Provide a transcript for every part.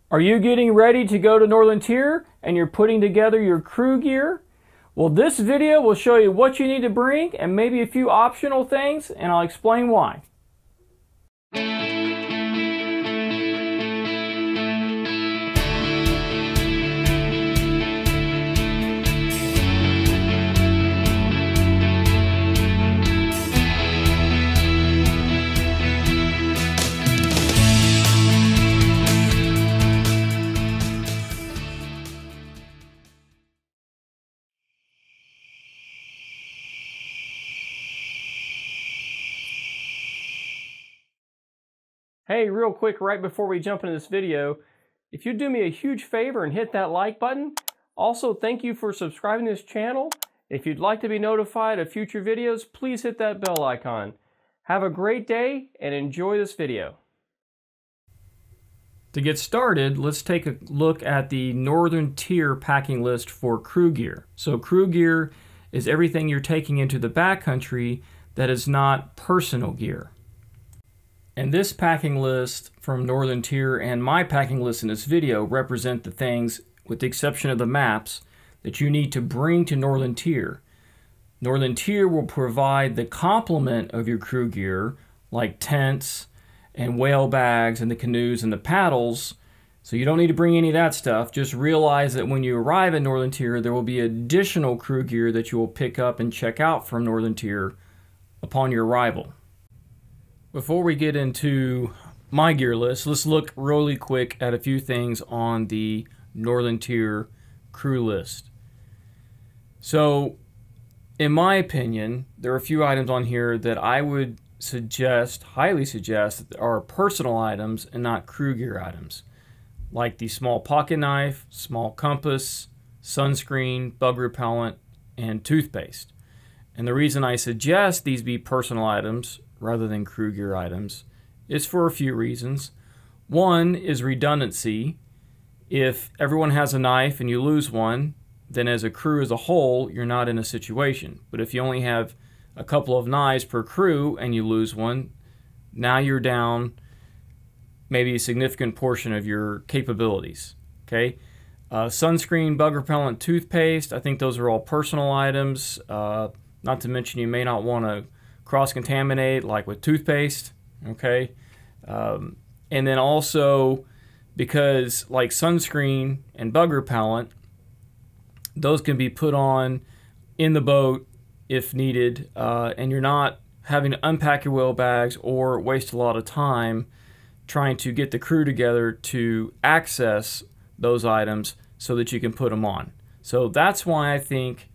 Are you getting ready to go to Northern Tier and you're putting together your crew gear? Well, this video will show you what you need to bring and maybe a few optional things, and I'll explain why. Hey, real quick, right before we jump into this video, if you'd do me a huge favor and hit that like button. Also, thank you for subscribing to this channel. If you'd like to be notified of future videos, please hit that bell icon. Have a great day and enjoy this video. To get started, let's take a look at the Northern Tier packing list for crew gear. So crew gear is everything you're taking into the backcountry that is not personal gear. And this packing list from Northern Tier and my packing list in this video represent the things, with the exception of the maps, that you need to bring to Northern Tier. Northern Tier will provide the complement of your crew gear, like tents and whale bags and the canoes and the paddles, so you don't need to bring any of that stuff. Just realize that when you arrive in Northern Tier, there will be additional crew gear that you will pick up and check out from Northern Tier upon your arrival. Before we get into my gear list, let's look really quick at a few things on the Northern Tier crew list. So, in my opinion, there are a few items on here that I would suggest, highly suggest, are personal items and not crew gear items. Like the small pocket knife, small compass, sunscreen, bug repellent, and toothpaste. And the reason I suggest these be personal items rather than crew gear items is for a few reasons. One is redundancy. If everyone has a knife and you lose one, then as a crew as a whole, you're not in a situation. But if you only have a couple of knives per crew and you lose one, now you're down maybe a significant portion of your capabilities. Okay? Sunscreen, bug repellent, toothpaste, I think those are all personal items. Not to mention you may not want to cross-contaminate like with toothpaste, okay? And then also, because like sunscreen and bug repellent, those can be put on in the boat if needed, and you're not having to unpack your whale bags or waste a lot of time trying to get the crew together to access those items so that you can put them on. So that's why I think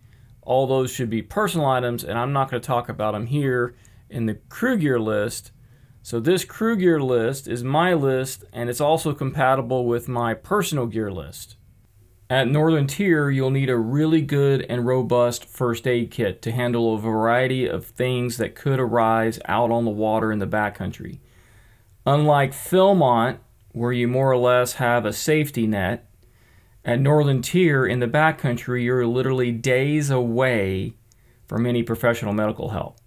all those should be personal items, and I'm not going to talk about them here in the crew gear list. So this crew gear list is my list, and it's also compatible with my personal gear list. At Northern Tier, you'll need a really good and robust first aid kit to handle a variety of things that could arise out on the water in the backcountry. Unlike Philmont, where you more or less have a safety net, at Northern Tier in the backcountry, you're literally days away from any professional medical help.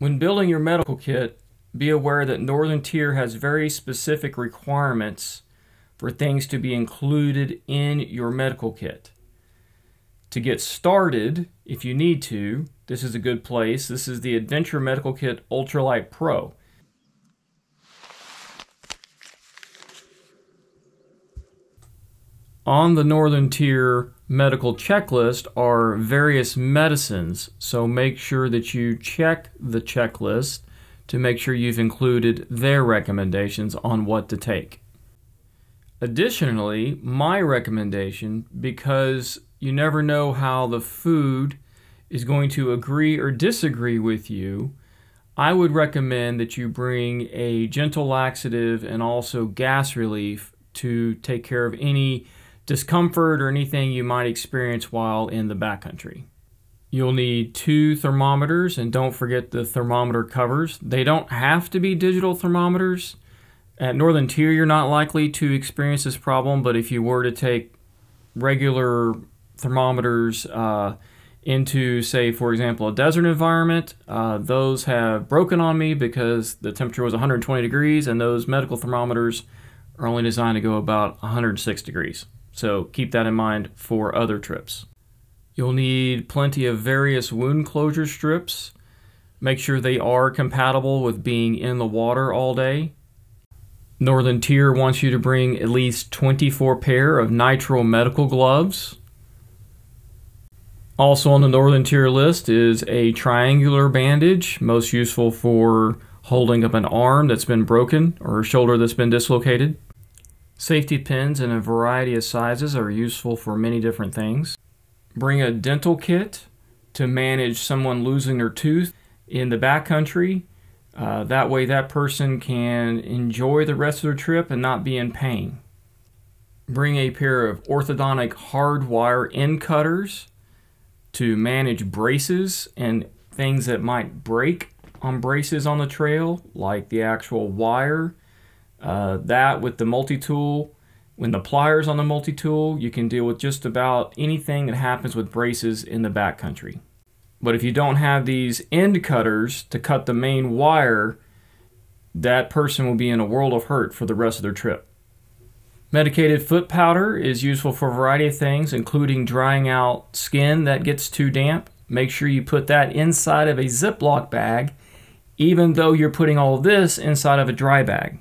When building your medical kit, be aware that Northern Tier has very specific requirements for things to be included in your medical kit. To get started, if you need to, this is a good place. This is the Adventure Medical Kit Ultralight Pro. On the Northern Tier medical checklist are various medicines, so make sure that you check the checklist to make sure you've included their recommendations on what to take. Additionally, my recommendation, because you never know how the food is going to agree or disagree with you, I would recommend that you bring a gentle laxative and also gas relief to take care of any discomfort or anything you might experience while in the backcountry. You'll need 2 thermometers, and don't forget the thermometer covers. They don't have to be digital thermometers. At Northern Tier, you're not likely to experience this problem, but if you were to take regular thermometers into, say, for example, a desert environment, those have broken on me because the temperature was 120 degrees, and those medical thermometers are only designed to go about 106 degrees. So keep that in mind for other trips. You'll need plenty of various wound closure strips. Make sure they are compatible with being in the water all day. Northern Tier wants you to bring at least 24 pair of nitrile medical gloves. Also on the Northern Tier list is a triangular bandage, most useful for holding up an arm that's been broken or a shoulder that's been dislocated. Safety pins in a variety of sizes are useful for many different things. Bring a dental kit to manage someone losing their tooth in the backcountry. That way that person can enjoy the rest of their trip and not be in pain. Bring a pair of orthodontic hard wire end cutters to manage braces and things that might break on braces on the trail, like the actual wire. That with the multi-tool, when the pliers on the multi-tool, you can deal with just about anything that happens with braces in the backcountry. But if you don't have these end cutters to cut the main wire, that person will be in a world of hurt for the rest of their trip. Medicated foot powder is useful for a variety of things, including drying out skin that gets too damp. Make sure you put that inside of a Ziploc bag, even though you're putting all of this inside of a dry bag.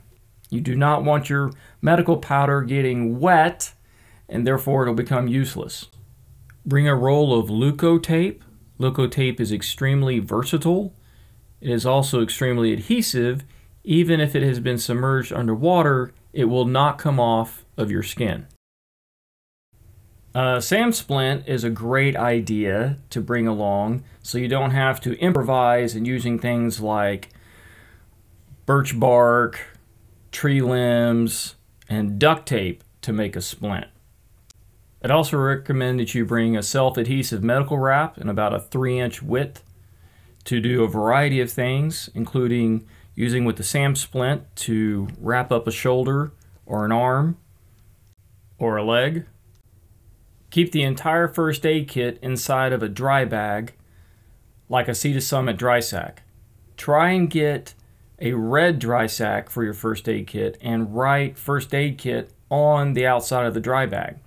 You do not want your medical powder getting wet, and therefore it'll become useless. Bring a roll of Leukotape. Leukotape is extremely versatile. It is also extremely adhesive. Even if it has been submerged underwater, it will not come off of your skin. Sand splint is a great idea to bring along so you don't have to improvise and using things like birch bark, tree limbs, and duct tape to make a splint. I'd also recommend that you bring a self-adhesive medical wrap in about a 3-inch width to do a variety of things, including using with the sand splint to wrap up a shoulder or an arm or a leg. Keep the entire first aid kit inside of a dry bag like a Sea to Summit dry sack. Try and get a red dry sack for your first aid kit and write first aid kit on the outside of the dry bag.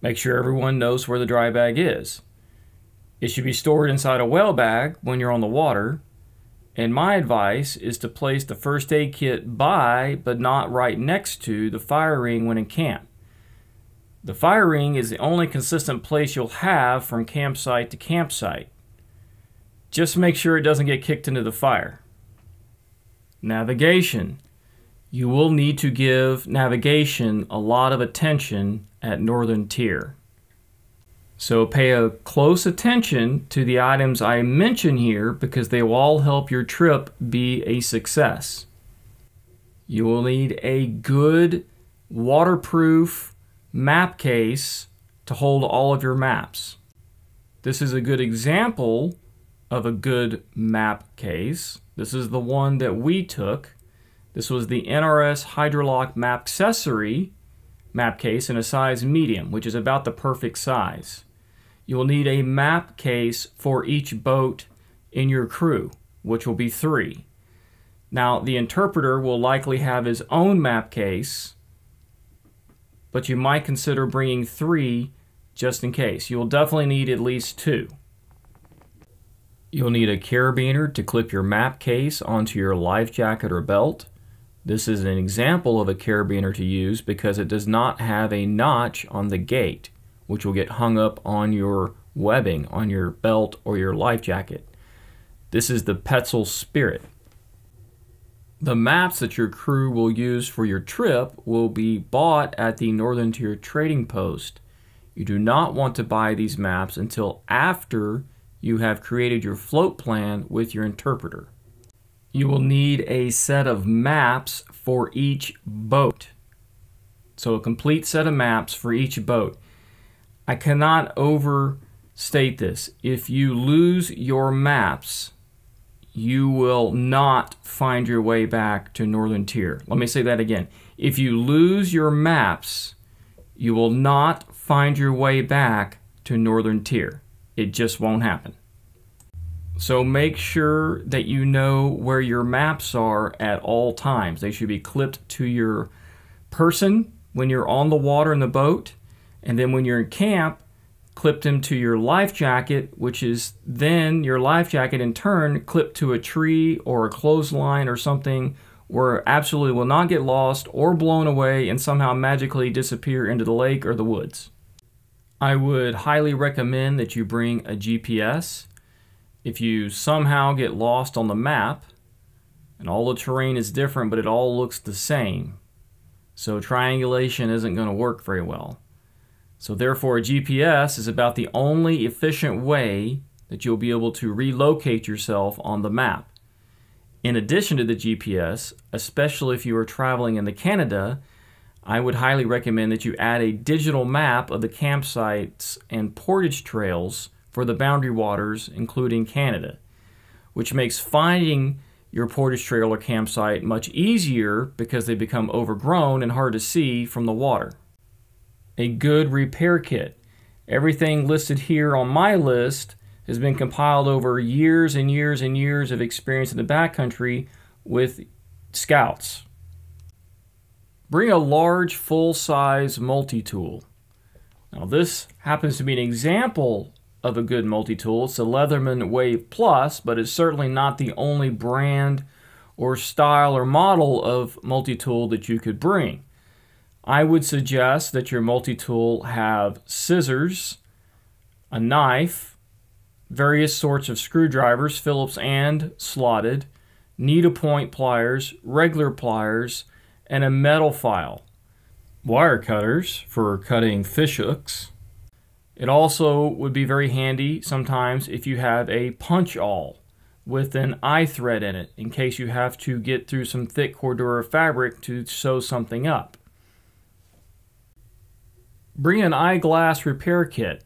Make sure everyone knows where the dry bag is. It should be stored inside a whale bag when you're on the water. And my advice is to place the first aid kit by, but not right next to, the fire ring when in camp. The fire ring is the only consistent place you'll have from campsite to campsite. Just make sure it doesn't get kicked into the fire. Navigation. You will need to give navigation a lot of attention at Northern Tier. So pay a close attention to the items I mention here because they will all help your trip be a success. You will need a good waterproof map case to hold all of your maps. This is a good example of a good map case. This is the one that we took. This was the NRS Hydrolock Map Accessory map case in a size medium, which is about the perfect size. You will need a map case for each boat in your crew, which will be 3. Now, the interpreter will likely have his own map case, but you might consider bringing 3 just in case. You will definitely need at least 2. You'll need a carabiner to clip your map case onto your life jacket or belt. This is an example of a carabiner to use because it does not have a notch on the gate, which will get hung up on your webbing, on your belt or your life jacket. This is the Petzl Spirit. The maps that your crew will use for your trip will be bought at the Northern Tier Trading Post. You do not want to buy these maps until after you have created your float plan with your interpreter. You will need a set of maps for each boat. So a complete set of maps for each boat. I cannot overstate this. If you lose your maps, you will not find your way back to Northern Tier. Let me say that again. If you lose your maps, you will not find your way back to Northern Tier. It just won't happen. So make sure that you know where your maps are at all times. They should be clipped to your person when you're on the water in the boat, and then when you're in camp, clip them to your life jacket, which is then your life jacket in turn clipped to a tree or a clothesline or something where it absolutely will not get lost or blown away and somehow magically disappear into the lake or the woods. I would highly recommend that you bring a GPS. If you somehow get lost on the map, and all the terrain is different but it all looks the same, so triangulation isn't going to work very well. So therefore a GPS is about the only efficient way that you'll be able to relocate yourself on the map. In addition to the GPS, especially if you are traveling in Canada, I would highly recommend that you add a digital map of the campsites and portage trails for the boundary waters, including Canada, which makes finding your portage trail or campsite much easier because they become overgrown and hard to see from the water. A good repair kit. Everything listed here on my list has been compiled over years and years and years of experience in the backcountry with scouts. Bring a large full-size multi-tool. Now this happens to be an example of a good multi-tool. It's a Leatherman Wave Plus, but it's certainly not the only brand or style or model of multi-tool that you could bring. I would suggest that your multi-tool have scissors, a knife, various sorts of screwdrivers, Phillips and slotted, needlepoint pliers, regular pliers, and a metal file. Wire cutters for cutting fish hooks. It also would be very handy sometimes if you have a punch-awl with an eye thread in it in case you have to get through some thick Cordura fabric to sew something up. Bring an eyeglass repair kit.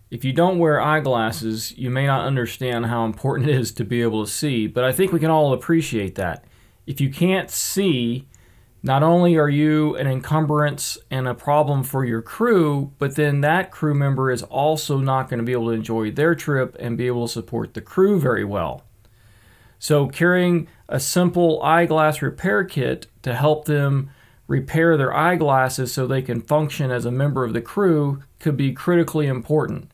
If you don't wear eyeglasses, you may not understand how important it is to be able to see, but I think we can all appreciate that. If you can't see, not only are you an encumbrance and a problem for your crew, but then that crew member is also not going to be able to enjoy their trip and be able to support the crew very well. So carrying a simple eyeglass repair kit to help them repair their eyeglasses so they can function as a member of the crew could be critically important.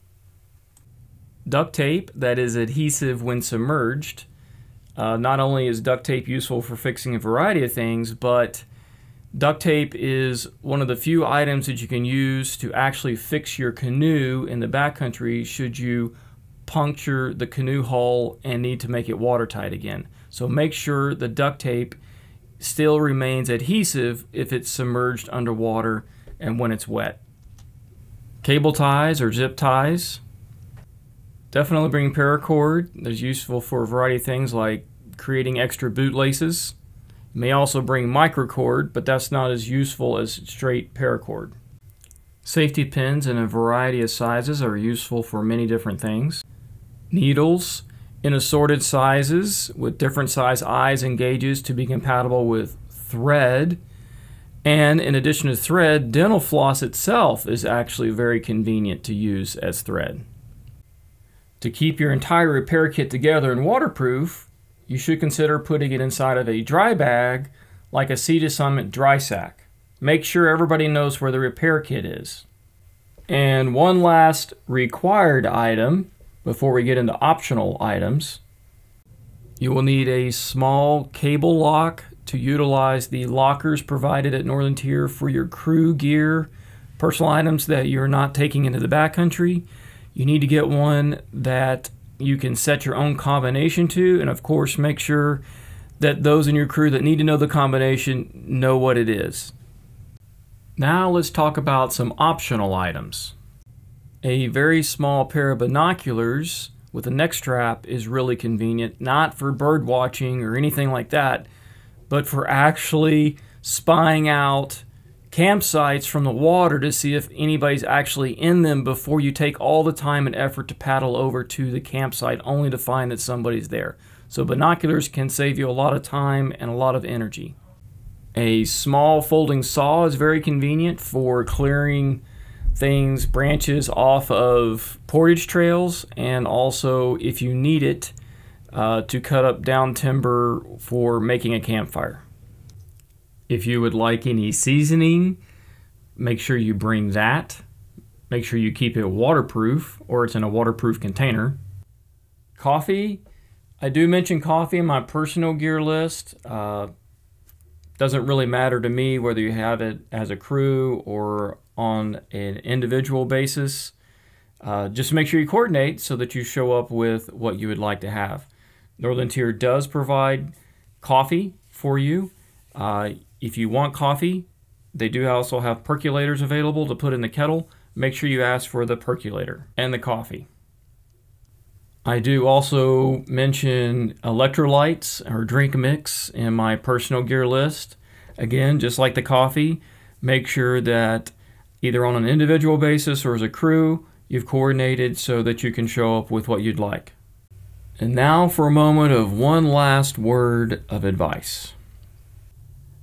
Duct tape that is adhesive when submerged. Not only is duct tape useful for fixing a variety of things, but duct tape is one of the few items that you can use to actually fix your canoe in the backcountry should you puncture the canoe hull and need to make it watertight again. So make sure the duct tape still remains adhesive if it's submerged underwater and when it's wet. Cable ties or zip ties. Definitely bring paracord. That's useful for a variety of things like creating extra bootlaces. You may also bring microcord, but that's not as useful as straight paracord. Safety pins in a variety of sizes are useful for many different things. Needles in assorted sizes with different size eyes and gauges to be compatible with thread. And in addition to thread, dental floss itself is actually very convenient to use as thread. To keep your entire repair kit together and waterproof, you should consider putting it inside of a dry bag like a Sea to Summit dry sack. Make sure everybody knows where the repair kit is. And one last required item before we get into optional items. You will need a small cable lock to utilize the lockers provided at Northern Tier for your crew gear, personal items that you're not taking into the backcountry. You need to get one that you can set your own combination to, and of course make sure that those in your crew that need to know the combination know what it is. Now let's talk about some optional items. A very small pair of binoculars with a neck strap is really convenient, not for bird watching or anything like that, but for actually spying out campsites from the water to see if anybody's actually in them before you take all the time and effort to paddle over to the campsite only to find that somebody's there. So binoculars can save you a lot of time and a lot of energy. A small folding saw is very convenient for clearing things, branches off of portage trails, and also if you need it to cut up down timber for making a campfire. If you would like any seasoning, make sure you bring that. Make sure you keep it waterproof, or it's in a waterproof container. Coffee, I do mention coffee in my personal gear list. Doesn't really matter to me whether you have it as a crew or on an individual basis. Just make sure you coordinate so that you show up with what you would like to have. Northern Tier does provide coffee for you. If you want coffee, they do also have percolators available to put in the kettle. Make sure you ask for the percolator and the coffee. I do also mention electrolytes or drink mix in my personal gear list. Again, just like the coffee, make sure that either on an individual basis or as a crew, you've coordinated so that you can show up with what you'd like. And now for a moment of one last word of advice.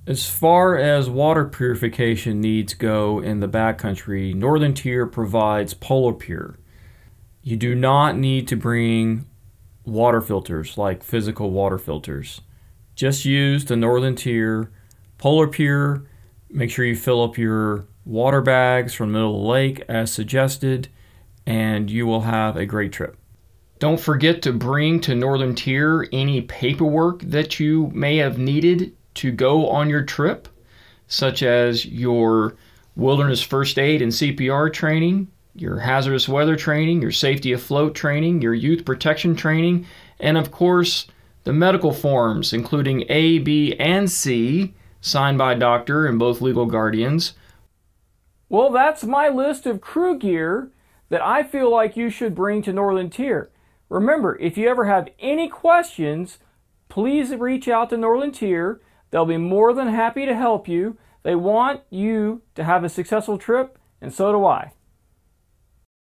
As far as water purification needs go in the backcountry, Northern Tier provides Polar Pure. You do not need to bring water filters like physical water filters. Just use the Northern Tier Polar Pure. Make sure you fill up your water bags from the middle of the lake as suggested, and you will have a great trip. Don't forget to bring to Northern Tier any paperwork that you may have needed to go on your trip, such as your wilderness first aid and CPR training, your hazardous weather training, your safety afloat training, your youth protection training, and of course, the medical forms, including A, B, and C, signed by a doctor and both legal guardians. Well, that's my list of crew gear that I feel like you should bring to Northern Tier. Remember, if you ever have any questions, please reach out to Northern Tier. They'll be more than happy to help you. They want you to have a successful trip, and so do I.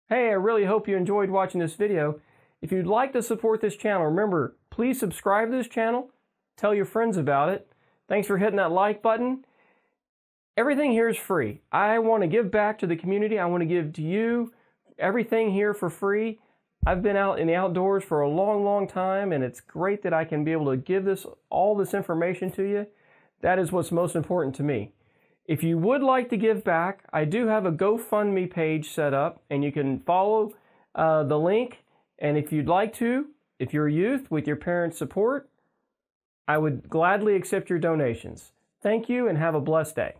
Hey, I really hope you enjoyed watching this video. If you'd like to support this channel, remember, please subscribe to this channel. Tell your friends about it. Thanks for hitting that like button. Everything here is free. I want to give back to the community. I want to give to you everything here for free. I've been out in the outdoors for a long, long time, and it's great that I can be able to give all this information to you. That is what's most important to me. If you would like to give back, I do have a GoFundMe page set up, and you can follow the link. And if you'd like to, if you're a youth with your parents' support, I would gladly accept your donations. Thank you, and have a blessed day.